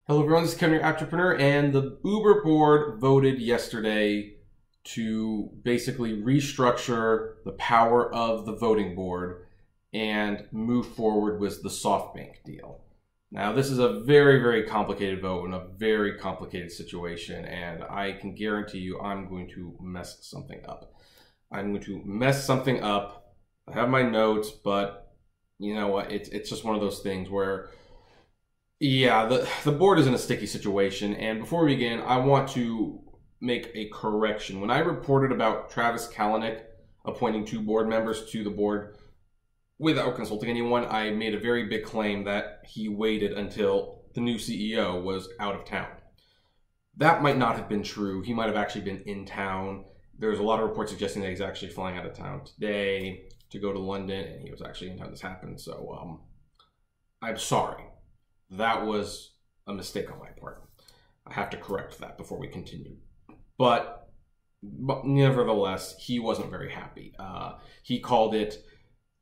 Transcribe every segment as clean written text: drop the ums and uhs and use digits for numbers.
Hello everyone, this is Kevin, your entrepreneur, and the Uber board voted yesterday to basically restructure the power of the voting board and move forward with the SoftBank deal. Now, this is a very, very complicated vote and a very complicated situation, and I can guarantee you I'm going to mess something up. I'm going to mess something up. I have my notes, but you know what? It's just one of those things where yeah, the board is in a sticky situation, and before we begin, I want to make a correction. When I reported about Travis Kalanick appointing 2 board members to the board without consulting anyone, I made a very big claim that he waited until the new CEO was out of town. That might not have been true. He might have actually been in town. There's a lot of reports suggesting that he's actually flying out of town today to go to London, and he was actually in town. This happened, so I'm sorry. That was a mistake on my part. I have to correct that before we continue. But nevertheless, he wasn't very happy. He called it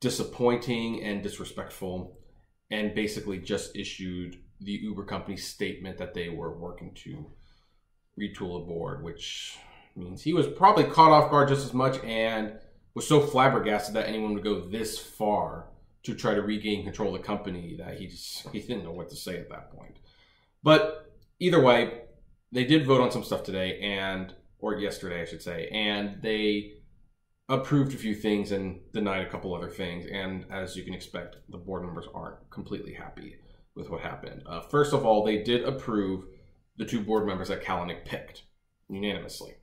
disappointing and disrespectful, and basically just issued the Uber company's statement that they were working to retool a board, which means he was probably caught off guard just as much and was so flabbergasted that anyone would go this far to try to regain control of the company that he didn't know what to say at that point. But either way, they did vote on some stuff today, or yesterday I should say, and they approved a few things and denied a couple other things. And as you can expect, the board members aren't completely happy with what happened. First of all, they did approve the 2 board members that Kalanick picked unanimously,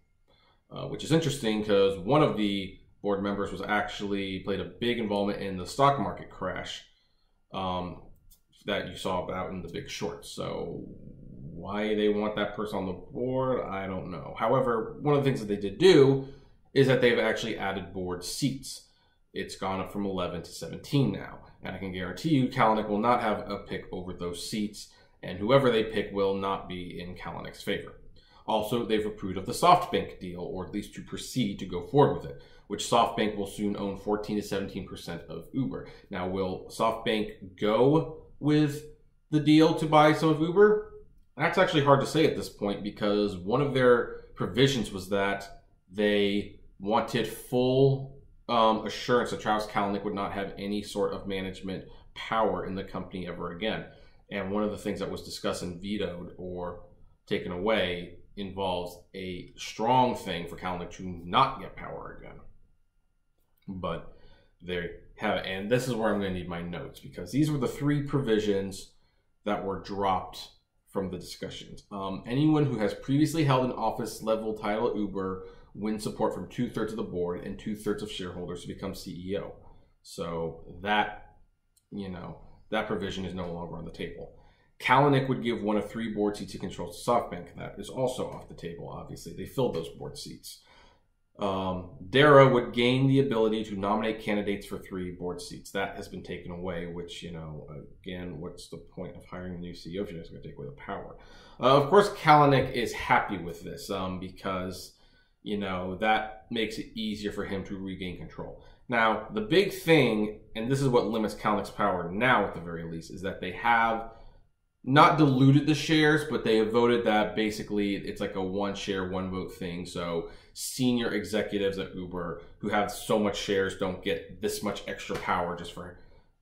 which is interesting because one of the board members was actually played a big involvement in the stock market crash that you saw about in The Big Short. So why they want that person on the board, I don't know. However, one of the things that they did do is that they've actually added board seats. It's gone up from 11 to 17 now. And I can guarantee you Kalanick will not have a pick over those seats, and whoever they pick will not be in Kalanick's favor. Also, they've approved of the SoftBank deal, or at least to proceed to go forward with it, which SoftBank will soon own 14 to 17% of Uber. Now, will SoftBank go with the deal to buy some of Uber? That's actually hard to say at this point, because one of their provisions was that they wanted full assurance that Travis Kalanick would not have any sort of management power in the company ever again. And one of the things that was discussed and vetoed or taken away involves a strong thing for Kalanick to not get power again. But they have it, and this is where I'm going to need my notes, because these were the 3 provisions that were dropped from the discussions. Anyone who has previously held an office level title at Uber wins support from 2/3 of the board and 2/3 of shareholders to become CEO. So that, that provision is no longer on the table. Kalanick would give one of 3 board seats he controls to SoftBank. That is also off the table, obviously. They filled those board seats. Dara would gain the ability to nominate candidates for 3 board seats. That has been taken away, which, again, what's the point of hiring a new CEO if you're just going to take away the power? Of course, Kalanick is happy with this because, that makes it easier for him to regain control. Now, the big thing, and this is what limits Kalanicks Power now at the very least, is that they have not diluted the shares, but they have voted that basically it's like a 1 share, 1 vote thing. So senior executives at Uber who have so much shares don't get this much extra power just for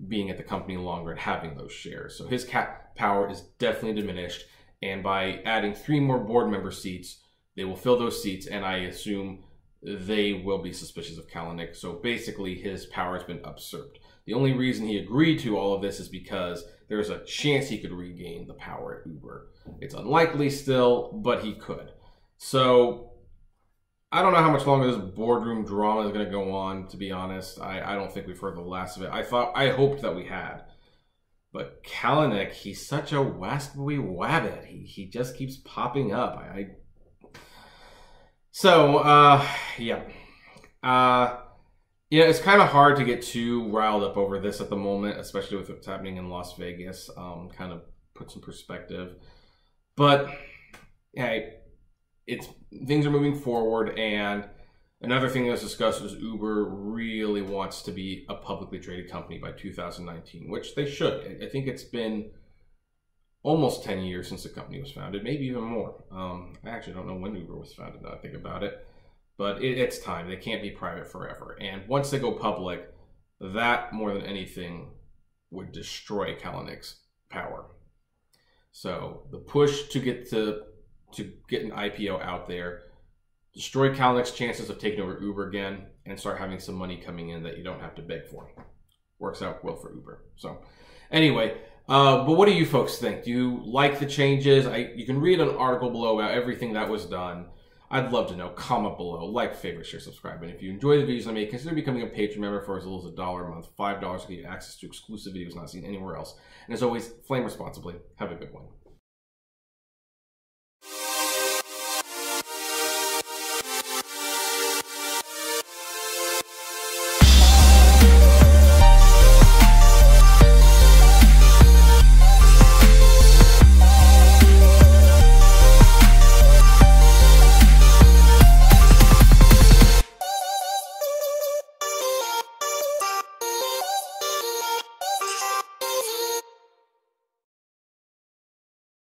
being at the company longer and having those shares. So his power is definitely diminished. And by adding 3 more board member seats, they will fill those seats, and I assume they will be suspicious of Kalanick. So basically his power has been usurped. The only reason he agreed to all of this is because there's a chance he could regain the power at Uber. It's unlikely still, but he could. So I don't know how much longer this boardroom drama is going to go on, to be honest. I don't think we've heard the last of it. I hoped that we had. But Kalanick, he's such a wascally wabbit. He just keeps popping up. Yeah, it's kind of hard to get too riled up over this at the moment, especially with what's happening in Las Vegas. Kind of put some perspective. But, hey, things are moving forward, and another thing that was discussed was Uber really wants to be a publicly traded company by 2019, which they should. I think it's been almost 10 years since the company was founded, maybe even more. I actually don't know when Uber was founded, now I think about it. But it's time. They can't be private forever. And once they go public, that more than anything would destroy Kalanicks Power. So the push to get an IPO out there, destroy Kalanicks' chances of taking over Uber again, and start having some money coming in that you don't have to beg for. Works out well for Uber. So anyway, but what do you folks think? Do you like the changes? You can read an article below about everything that was done. I'd love to know. Comment below. Like, favorite, share, subscribe. And if you enjoy the videos I make, consider becoming a patron member for as little as $1 a month. $5 will get you access to exclusive videos not seen anywhere else. And as always, flame responsibly. Have a good one.